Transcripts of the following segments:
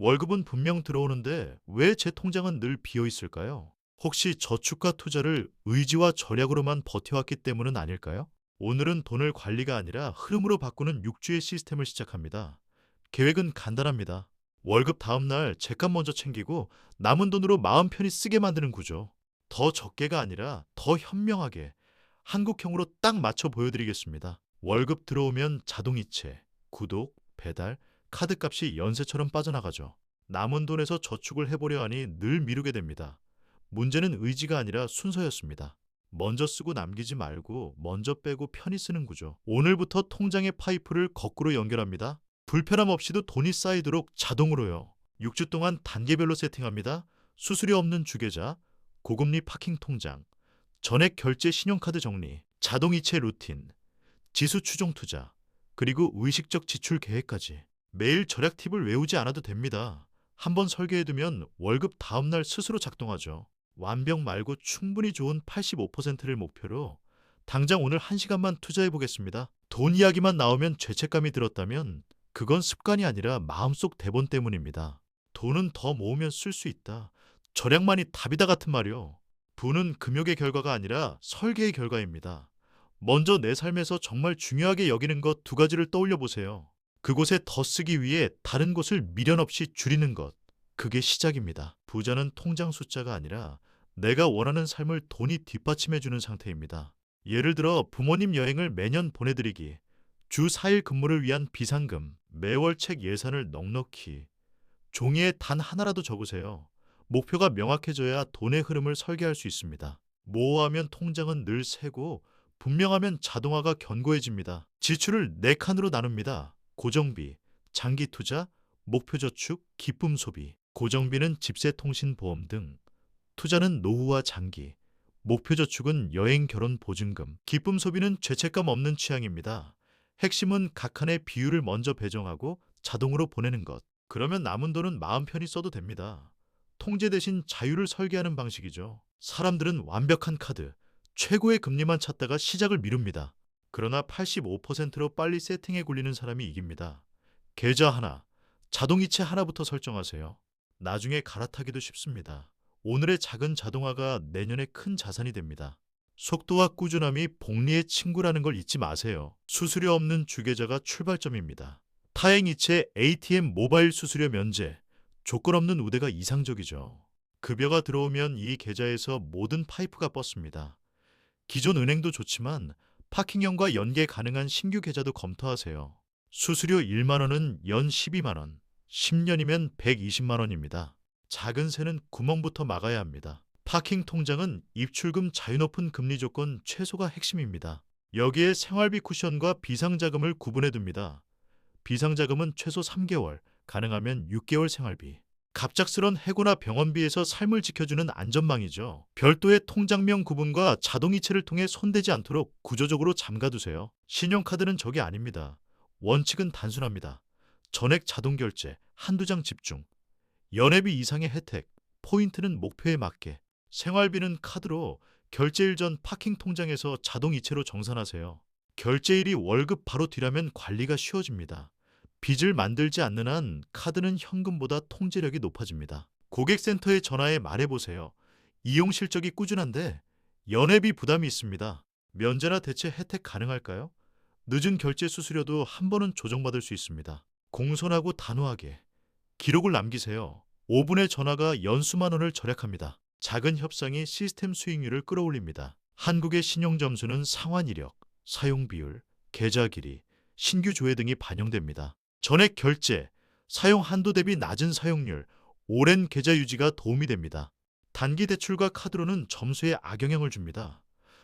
월급은 분명 들어오는데 왜 제 통장은 늘 비어 있을까요? 혹시 저축과 투자를 의지와 절약으로만 버텨왔기 때문은 아닐까요? 오늘은 돈을 관리가 아니라 흐름으로 바꾸는 6주의 시스템을 시작합니다. 계획은 간단합니다. 월급 다음 날 제값 먼저 챙기고 남은 돈으로 마음 편히 쓰게 만드는 구조. 더 적게가 아니라 더 현명하게 한국형으로 딱 맞춰 보여드리겠습니다. 월급 들어오면 자동이체, 구독, 배달, 카드값이 연쇄처럼 빠져나가죠. 남은 돈에서 저축을 해보려 하니 늘 미루게 됩니다. 문제는 의지가 아니라 순서였습니다. 먼저 쓰고 남기지 말고 먼저 빼고 편히 쓰는 구조. 오늘부터 통장의 파이프를 거꾸로 연결합니다. 불편함 없이도 돈이 쌓이도록 자동으로요. 6주 동안 단계별로 세팅합니다. 수수료 없는 주계좌, 고금리 파킹 통장, 전액 결제 신용카드 정리, 자동이체 루틴, 지수 추종 투자, 그리고 의식적 지출 계획까지. 매일 절약 팁을 외우지 않아도 됩니다. 한번 설계해두면 월급 다음날 스스로 작동하죠. 완벽 말고 충분히 좋은 85%를 목표로 당장 오늘 1시간만 투자해 보겠습니다. 돈 이야기만 나오면 죄책감이 들었다면 그건 습관이 아니라 마음속 대본 때문입니다. 돈은 더 모으면 쓸 수 있다. 절약만이 답이다 같은 말이요. 부는 금욕의 결과가 아니라 설계의 결과입니다. 먼저 내 삶에서 정말 중요하게 여기는 것 2가지를 떠올려 보세요. 그곳에 더 쓰기 위해 다른 곳을 미련 없이 줄이는 것. 그게 시작입니다. 부자는 통장 숫자가 아니라 내가 원하는 삶을 돈이 뒷받침해주는 상태입니다. 예를 들어 부모님 여행을 매년 보내드리기, 주 4일 근무를 위한 비상금, 매월 책 예산을 넉넉히, 종이에 단 하나라도 적으세요. 목표가 명확해져야 돈의 흐름을 설계할 수 있습니다. 모호하면 통장은 늘 새고 분명하면 자동화가 견고해집니다. 지출을 4칸으로 나눕니다. 고정비, 장기 투자, 목표 저축, 기쁨 소비. 고정비는 집세 통신 보험 등, 투자는 노후와 장기, 목표 저축은 여행 결혼 보증금, 기쁨 소비는 죄책감 없는 취향입니다. 핵심은 각 칸의 비율을 먼저 배정하고 자동으로 보내는 것. 그러면 남은 돈은 마음 편히 써도 됩니다. 통제 대신 자유를 설계하는 방식이죠. 사람들은 완벽한 카드, 최고의 금리만 찾다가 시작을 미룹니다. 그러나 85%로 빨리 세팅에 굴리는 사람이 이깁니다. 계좌 하나, 자동이체 하나부터 설정하세요. 나중에 갈아타기도 쉽습니다. 오늘의 작은 자동화가 내년에 큰 자산이 됩니다. 속도와 꾸준함이 복리의 친구라는 걸 잊지 마세요. 수수료 없는 주계좌가 출발점입니다. 타행이체 ATM 모바일 수수료 면제, 조건 없는 우대가 이상적이죠. 급여가 들어오면 이 계좌에서 모든 파이프가 뻗습니다. 기존 은행도 좋지만 파킹형과 연계 가능한 신규 계좌도 검토하세요. 수수료 1만 원은 연 12만 원, 10년이면 120만 원입니다. 작은 새는 구멍부터 막아야 합니다. 파킹 통장은 입출금 자유 높은 금리 조건 최소가 핵심입니다. 여기에 생활비 쿠션과 비상자금을 구분해 둡니다. 비상자금은 최소 3개월, 가능하면 6개월 생활비. 갑작스런 해고나 병원비에서 삶을 지켜주는 안전망이죠. 별도의 통장명 구분과 자동이체를 통해 손대지 않도록 구조적으로 잠가두세요. 신용카드는 적이 아닙니다. 원칙은 단순합니다. 전액 자동결제, 한두 장 집중. 연회비 이상의 혜택, 포인트는 목표에 맞게. 생활비는 카드로, 결제일 전 파킹 통장에서 자동이체로 정산하세요. 결제일이 월급 바로 뒤라면 관리가 쉬워집니다. 빚을 만들지 않는 한 카드는 현금보다 통제력이 높아집니다. 고객센터에 전화해 말해보세요. 이용 실적이 꾸준한데 연회비 부담이 있습니다. 면제나 대체 혜택 가능할까요? 늦은 결제 수수료도 한 번은 조정받을 수 있습니다. 공손하고 단호하게 기록을 남기세요. 5분의 전화가 연수만 원을 절약합니다. 작은 협상이 시스템 수익률을 끌어올립니다. 한국의 신용 점수는 상환 이력, 사용 비율, 계좌 길이, 신규 조회 등이 반영됩니다. 전액 결제, 사용 한도 대비 낮은 사용률, 오랜 계좌 유지가 도움이 됩니다. 단기 대출과 카드로는 점수에 악영향을 줍니다.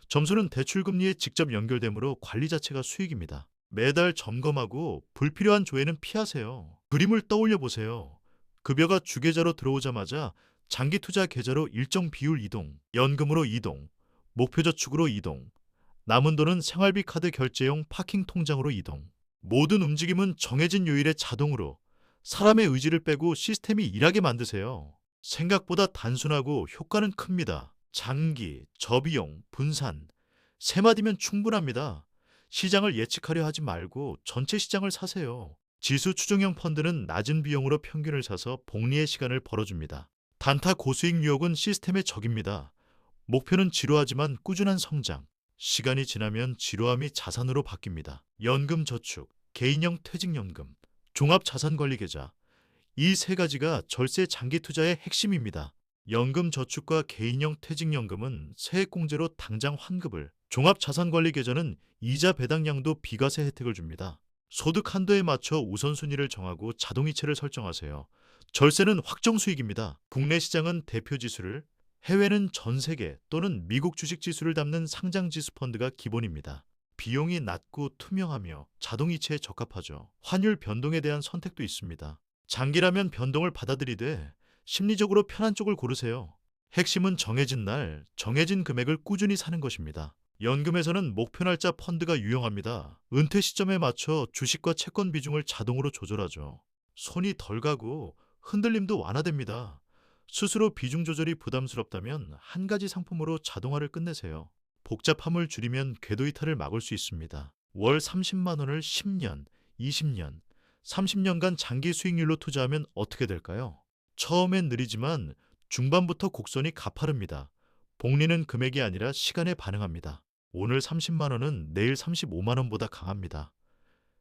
점수는 대출 금리에 직접 연결되므로 관리 자체가 수익입니다. 매달 점검하고 불필요한 조회는 피하세요. 그림을 떠올려 보세요. 급여가 주계좌로 들어오자마자 장기 투자 계좌로 일정 비율 이동, 연금으로 이동, 목표 저축으로 이동, 남은 돈은 생활비 카드 결제용 파킹 통장으로 이동. 모든 움직임은 정해진 요일에 자동으로 사람의 의지를 빼고 시스템이 일하게 만드세요. 생각보다 단순하고 효과는 큽니다. 장기, 저비용, 분산, 세 마디면 충분합니다. 시장을 예측하려 하지 말고 전체 시장을 사세요. 지수 추종형 펀드는 낮은 비용으로 평균을 사서 복리의 시간을 벌어줍니다. 단타 고수익 유혹은 시스템의 적입니다. 목표는 지루하지만 꾸준한 성장. 시간이 지나면 지루함이 자산으로 바뀝니다. 연금 저축, 개인형 퇴직연금, 종합자산관리계좌. 이 세 가지가 절세 장기 투자의 핵심입니다. 연금 저축과 개인형 퇴직연금은 세액공제로 당장 환급을, 종합자산관리계좌는 이자 배당량도 비과세 혜택을 줍니다. 소득 한도에 맞춰 우선순위를 정하고 자동이체를 설정하세요. 절세는 확정 수익입니다. 국내 시장은 대표 지수를, 해외는 전 세계 또는 미국 주식 지수를 담는 상장 지수 펀드가 기본입니다. 비용이 낮고 투명하며 자동이체에 적합하죠. 환율 변동에 대한 선택도 있습니다. 장기라면 변동을 받아들이되 심리적으로 편한 쪽을 고르세요. 핵심은 정해진 날, 정해진 금액을 꾸준히 사는 것입니다. 연금에서는 목표 날짜 펀드가 유용합니다. 은퇴 시점에 맞춰 주식과 채권 비중을 자동으로 조절하죠. 손이 덜 가고 흔들림도 완화됩니다. 스스로 비중 조절이 부담스럽다면 한 가지 상품으로 자동화를 끝내세요. 복잡함을 줄이면 궤도 이탈을 막을 수 있습니다. 월 30만 원을 10년, 20년, 30년간 장기 수익률로 투자하면 어떻게 될까요? 처음엔 느리지만 중반부터 곡선이 가파릅니다. 복리는 금액이 아니라 시간에 반응합니다. 오늘 30만 원은 내일 35만 원보다 강합니다.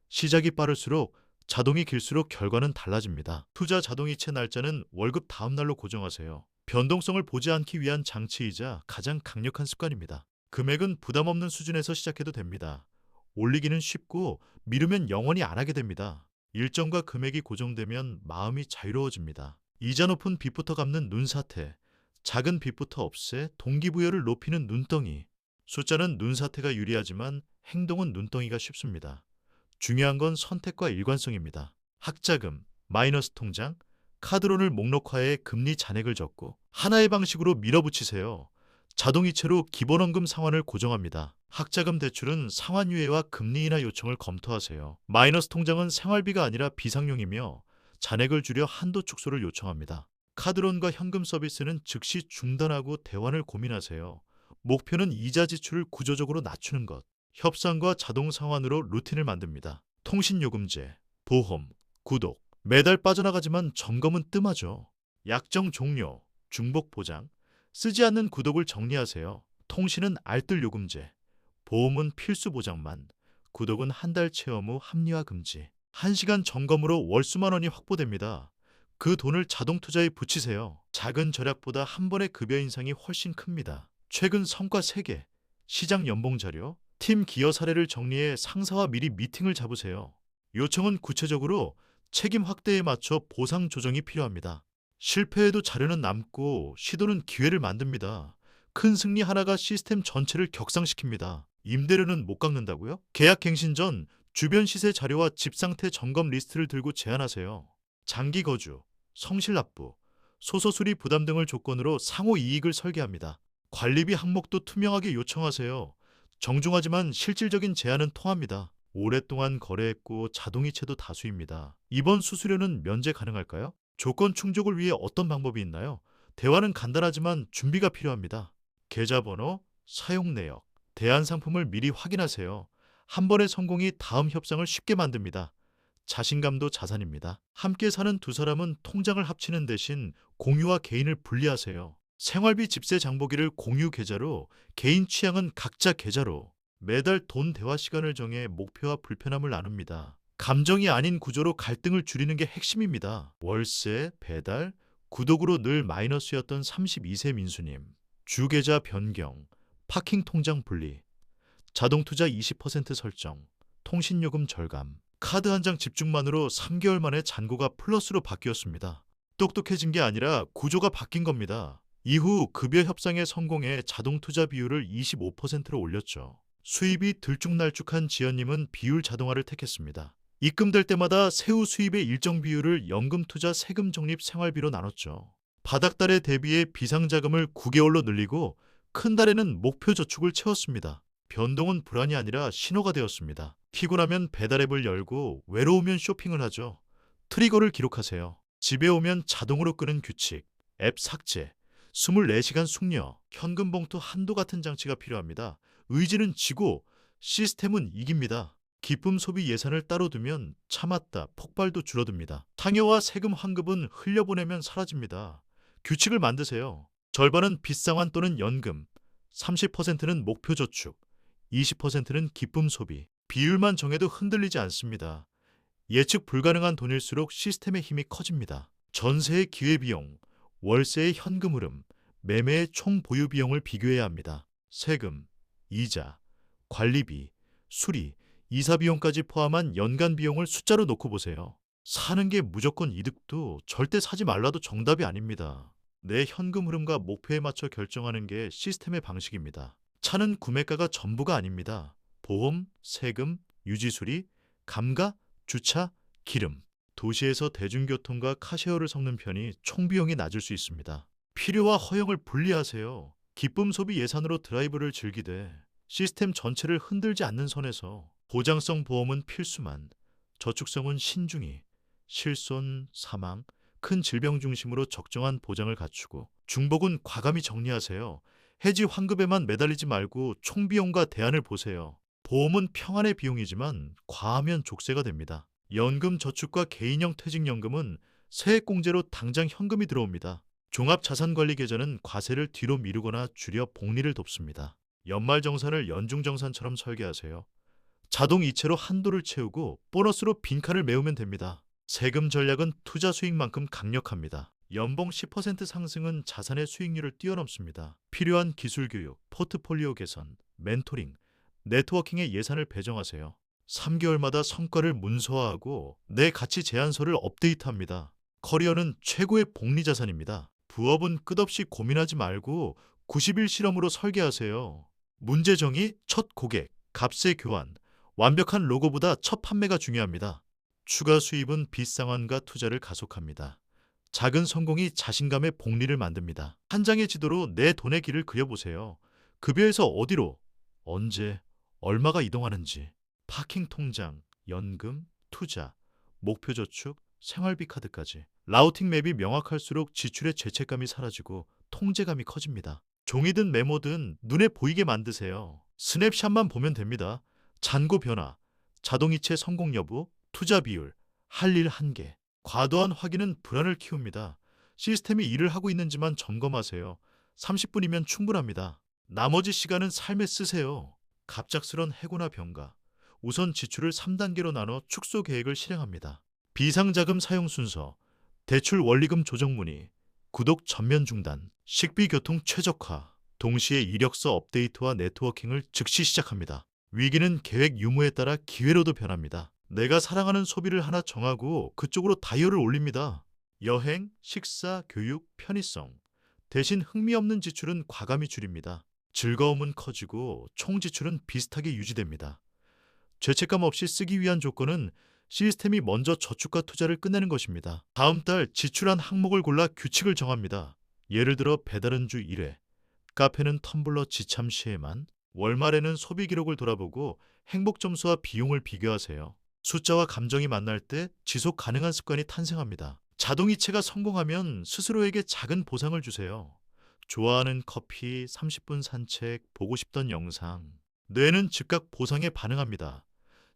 시작이 빠를수록 자동이 길수록 결과는 달라집니다. 투자 자동이체 날짜는 월급 다음 날로 고정하세요. 변동성을 보지 않기 위한 장치이자 가장 강력한 습관입니다. 금액은 부담 없는 수준에서 시작해도 됩니다. 올리기는 쉽고 미루면 영원히 안 하게 됩니다. 일정과 금액이 고정되면 마음이 자유로워집니다. 이자 높은 빚부터 갚는 눈사태, 작은 빚부터 없애 동기부여를 높이는 눈덩이. 숫자는 눈사태가 유리하지만 행동은 눈덩이가 쉽습니다. 중요한 건 선택과 일관성입니다. 학자금, 마이너스 통장, 카드론을 목록화해 금리 잔액을 적고 하나의 방식으로 밀어붙이세요. 자동이체로 기본원금 상환을 고정합니다. 학자금 대출은 상환유예와 금리 인하 요청을 검토하세요. 마이너스 통장은 생활비가 아니라 비상용이며 잔액을 줄여 한도 축소를 요청합니다. 카드론과 현금 서비스는 즉시 중단하고 대환을 고민하세요. 목표는 이자 지출을 구조적으로 낮추는 것. 협상과 자동 상환으로 루틴을 만듭니다. 통신요금제, 보험, 구독. 매달 빠져나가지만 점검은 뜸하죠. 약정 종료, 중복 보장. 쓰지 않는 구독을 정리하세요. 통신은 알뜰 요금제, 보험은 필수 보장만, 구독은 한 달 체험 후 합리화 금지. 1시간 점검으로 월 수만 원이 확보됩니다. 그 돈을 자동 투자에 붙이세요. 작은 절약보다 한 번의 급여 인상이 훨씬 큽니다. 최근 성과 3개, 시장 연봉 자료, 팀 기여 사례를 정리해 상사와 미리 미팅을 잡으세요. 요청은 구체적으로 책임 확대에 맞춰 보상 조정이 필요합니다. 실패해도 자료는 남고 시도는 기회를 만듭니다. 큰 승리 하나가 시스템 전체를 격상시킵니다. 임대료는 못 깎는다고요? 계약 갱신 전 주변 시세 자료와 집 상태 점검 리스트를 들고 제안하세요. 장기 거주, 성실 납부, 소소 수리 부담 등을 조건으로 상호 이익을 설계합니다. 관리비 항목도 투명하게 요청하세요. 정중하지만 실질적인 제한은 통합니다. 오랫동안 거래했고 자동이체도 다수입니다. 이번 수수료는 면제 가능할까요? 조건 충족을 위해 어떤 방법이 있나요? 대화는 간단하지만 준비가 필요합니다. 계좌번호, 사용 내역, 대안 상품을 미리 확인하세요. 한 번의 성공이 다음 협상을 쉽게 만듭니다. 자신감도 자산입니다. 함께 사는 두 사람은 통장을 합치는 대신 공유와 개인을 분리하세요. 생활비 집세 장보기를 공유 계좌로, 개인 취향은 각자 계좌로. 매달 돈 대화 시간을 정해 목표와 불편함을 나눕니다. 감정이 아닌 구조로 갈등을 줄이는 게 핵심입니다. 월세, 배달, 구독으로 늘 마이너스였던 32세 민수님. 주계좌 변경, 파킹 통장 분리, 자동투자 20% 설정, 통신요금 절감. 카드 한 장 집중만으로 3개월 만에 잔고가 플러스로 바뀌었습니다. 똑똑해진 게 아니라 구조가 바뀐 겁니다. 이후 급여 협상에 성공해 자동투자 비율을 25%로 올렸죠. 수입이 들쭉날쭉한 지연님은 비율 자동화를 택했습니다. 입금될 때마다 세후 수입의 일정 비율을 연금투자 세금 적립 생활비로 나눴죠. 바닥달에 대비해 비상자금을 9개월로 늘리고 큰 달에는 목표 저축을 채웠습니다. 변동은 불안이 아니라 신호가 되었습니다. 피곤하면 배달앱을 열고 외로우면 쇼핑을 하죠. 트리거를 기록하세요. 집에 오면 자동으로 끄는 규칙, 앱 삭제, 24시간 숙려, 현금 봉투 한도 같은 장치가 필요합니다. 의지는 지고 시스템은 이깁니다. 기쁨 소비 예산을 따로 두면 참았다 폭발도 줄어듭니다. 상여와 세금 환급은 흘려보내면 사라집니다. 규칙을 만드세요. 절반은 빚상환 또는 연금, 30%는 목표 저축, 20%는 기쁨 소비. 비율만 정해도 흔들리지 않습니다. 예측 불가능한 돈일수록 시스템의 힘이 커집니다. 전세의 기회비용, 월세의 현금 흐름, 매매의 총 보유 비용을 비교해야 합니다. 세금, 이자, 관리비, 수리, 이사 비용까지 포함한 연간 비용을 숫자로 놓고 보세요. 사는 게 무조건 이득도 절대 사지 말라도 정답이 아닙니다. 내 현금 흐름과 목표에 맞춰 결정하는 게 시스템의 방식입니다. 차는 구매가가 전부가 아닙니다. 보험, 세금, 유지수리, 감가, 주차, 기름. 도시에서 대중교통과 카쉐어를 섞는 편이 총비용이 낮을 수 있습니다. 필요와 허용을 분리하세요. 기쁨 소비 예산으로 드라이브를 즐기되 시스템 전체를 흔들지 않는 선에서 보장성 보험은 필수만, 저축성은 신중히, 실손, 사망, 큰 질병 중심으로 적정한 보장을 갖추고 중복은 과감히 정리하세요. 해지 환급에만 매달리지 말고 총비용과 대안을 보세요. 보험은 평안의 비용이지만 과하면 족쇄가 됩니다. 연금 저축과 개인형 퇴직연금은 세액공제로 당장 현금이 들어옵니다. 종합자산관리계좌는 과세를 뒤로 미루거나 줄여 복리를 돕습니다. 연말정산을 연중정산처럼 설계하세요. 자동 이체로 한도를 채우고 보너스로 빈칸을 메우면 됩니다. 세금 전략은 투자 수익만큼 강력합니다. 연봉 10% 상승은 자산의 수익률을 뛰어넘습니다. 필요한 기술 교육, 포트폴리오 개선, 멘토링, 네트워킹에 예산을 배정하세요. 3개월마다 성과를 문서화하고 내 가치 제안서를 업데이트합니다. 커리어는 최고의 복리 자산입니다. 부업은 끝없이 고민하지 말고 90일 실험으로 설계하세요. 문제 정의, 첫 고객, 값의 교환, 완벽한 로고보다 첫 판매가 중요합니다. 추가 수입은 빚상환과 투자를 가속합니다. 작은 성공이 자신감의 복리를 만듭니다. 한 장의 지도로 내 돈의 길을 그려보세요. 급여에서 어디로, 언제, 얼마가 이동하는지, 파킹 통장, 연금, 투자, 목표 저축, 생활비 카드까지. 라우팅 맵이 명확할수록 지출의 죄책감이 사라지고 통제감이 커집니다. 종이든 메모든 눈에 보이게 만드세요. 스냅샷만 보면 됩니다. 잔고 변화, 자동이체 성공 여부, 투자 비율, 할 일 한계. 과도한 확인은 불안을 키웁니다. 시스템이 일을 하고 있는지만 점검하세요. 30분이면 충분합니다. 나머지 시간은 삶에 쓰세요. 갑작스런 해고나 병가. 우선 지출을 3단계로 나눠 축소 계획을 실행합니다. 비상자금 사용 순서, 대출 원리금 조정 문의, 구독 전면 중단, 식비 교통 최적화, 동시에 이력서 업데이트와 네트워킹을 즉시 시작합니다. 위기는 계획 유무에 따라 기회로도 변합니다. 내가 사랑하는 소비를 하나 정하고 그쪽으로 다이얼을 올립니다. 여행, 식사, 교육, 편의성. 대신 흥미없는 지출은 과감히 줄입니다. 즐거움은 커지고 총 지출은 비슷하게 유지됩니다. 죄책감 없이 쓰기 위한 조건은 시스템이 먼저 저축과 투자를 끝내는 것입니다. 다음 달 지출한 항목을 골라 규칙을 정합니다. 예를 들어 배달은 주 1회, 카페는 텀블러 지참 시에만, 월말에는 소비 기록을 돌아보고 행복 점수와 비용을 비교하세요. 숫자와 감정이 만날 때 지속 가능한 습관이 탄생합니다. 자동이체가 성공하면 스스로에게 작은 보상을 주세요. 좋아하는 커피, 30분 산책, 보고 싶던 영상. 뇌는 즉각 보상에 반응합니다.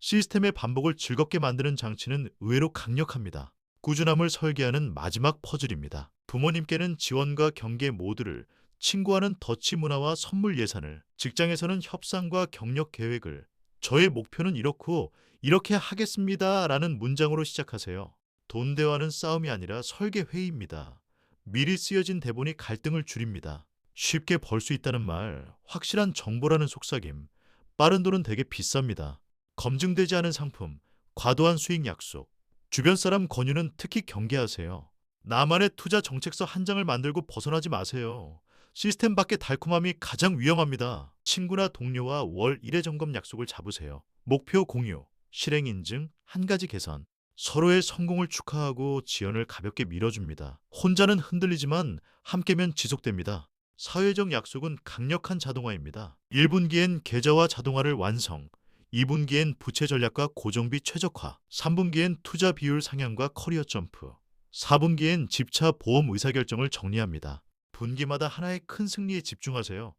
시스템의 반복을 즐겁게 만드는 장치는 의외로 강력합니다. 꾸준함을 설계하는 마지막 퍼즐입니다. 부모님께는 지원과 경계 모두를, 친구와는 더치 문화와 선물 예산을, 직장에서는 협상과 경력 계획을, 저의 목표는 이렇고 이렇게 하겠습니다 라는 문장으로 시작하세요. 돈 대화는 싸움이 아니라 설계 회의입니다. 미리 쓰여진 대본이 갈등을 줄입니다. 쉽게 벌 수 있다는 말, 확실한 정보라는 속삭임, 빠른 돈은 되게 비쌉니다. 검증되지 않은 상품, 과도한 수익 약속, 주변 사람 권유는 특히 경계하세요. 나만의 투자 정책서 한 장을 만들고 벗어나지 마세요. 시스템 밖의 달콤함이 가장 위험합니다. 친구나 동료와 월 1회 점검 약속을 잡으세요. 목표 공유, 실행 인증, 한 가지 개선. 서로의 성공을 축하하고 지연을 가볍게 밀어줍니다. 혼자는 흔들리지만 함께면 지속됩니다. 사회적 약속은 강력한 자동화입니다. 1분기엔 계좌와 자동화를 완성, 2분기엔 부채 전략과 고정비 최적화, 3분기엔 투자 비율 상향과 커리어 점프, 4분기엔 집차 보험 의사결정을 정리합니다. 분기마다 하나의 큰 승리에 집중하세요.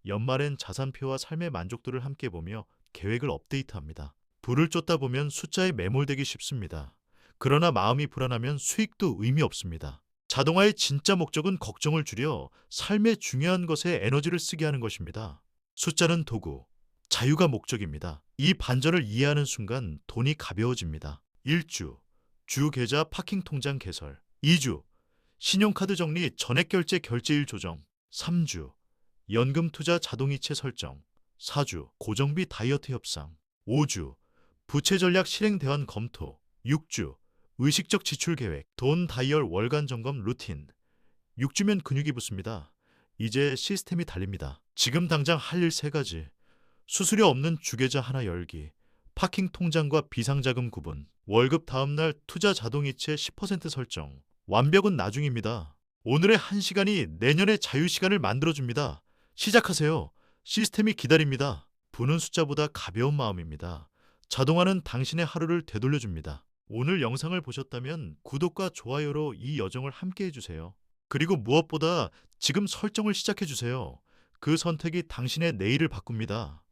연말엔 자산표와 삶의 만족도를 함께 보며 계획을 업데이트합니다. 불을 쫓다 보면 숫자에 매몰되기 쉽습니다. 그러나 마음이 불안하면 수익도 의미 없습니다. 자동화의 진짜 목적은 걱정을 줄여 삶의 중요한 것에 에너지를 쓰게 하는 것입니다. 숫자는 도구, 자유가 목적입니다. 이 반전을 이해하는 순간 돈이 가벼워집니다. 1주, 주 계좌 파킹 통장 개설. 2주, 신용카드 정리 전액 결제 결제일 조정. 3주, 연금 투자 자동이체 설정. 4주, 고정비 다이어트 협상. 5주, 부채 전략 실행 대안 검토. 6주, 의식적 지출 계획, 돈 다이얼 월간 점검 루틴. 6주면 근육이 붙습니다. 이제 시스템이 달립니다. 지금 당장 할 일 3가지. 수수료 없는 주계좌 하나 열기, 파킹 통장과 비상자금 구분, 월급 다음날 투자 자동이체 10% 설정. 완벽은 나중입니다. 오늘의 1시간이 내년의 자유시간을 만들어줍니다. 시작하세요. 시스템이 기다립니다. 부는 숫자보다 가벼운 마음입니다. 자동화는 당신의 하루를 되돌려줍니다. 오늘 영상을 보셨다면 구독과 좋아요로 이 여정을 함께 해주세요. 그리고 무엇보다 지금 설정을 시작해주세요. 그 선택이 당신의 내일을 바꿉니다.